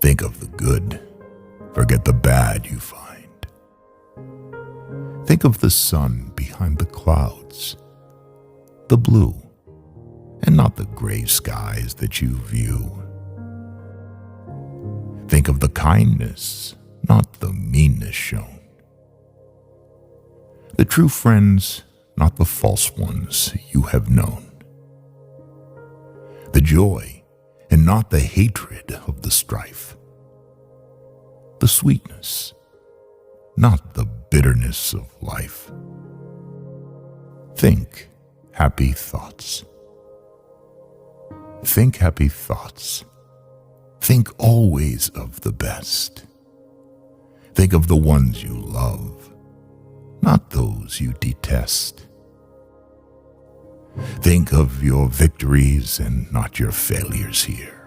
Think of the good, forget the bad you find. Think of the sun behind the clouds, the blue, and not the gray skies that you view. Think of the kindness, not the meanness shown. The true friends, not the false ones you have known. The joy, and not the hatred of the strife. The sweetness, not the bitterness of life. Think happy thoughts. Think happy thoughts. Think always of the best. Think of the ones you love, not those you detest. Think of your victories and not your failures here.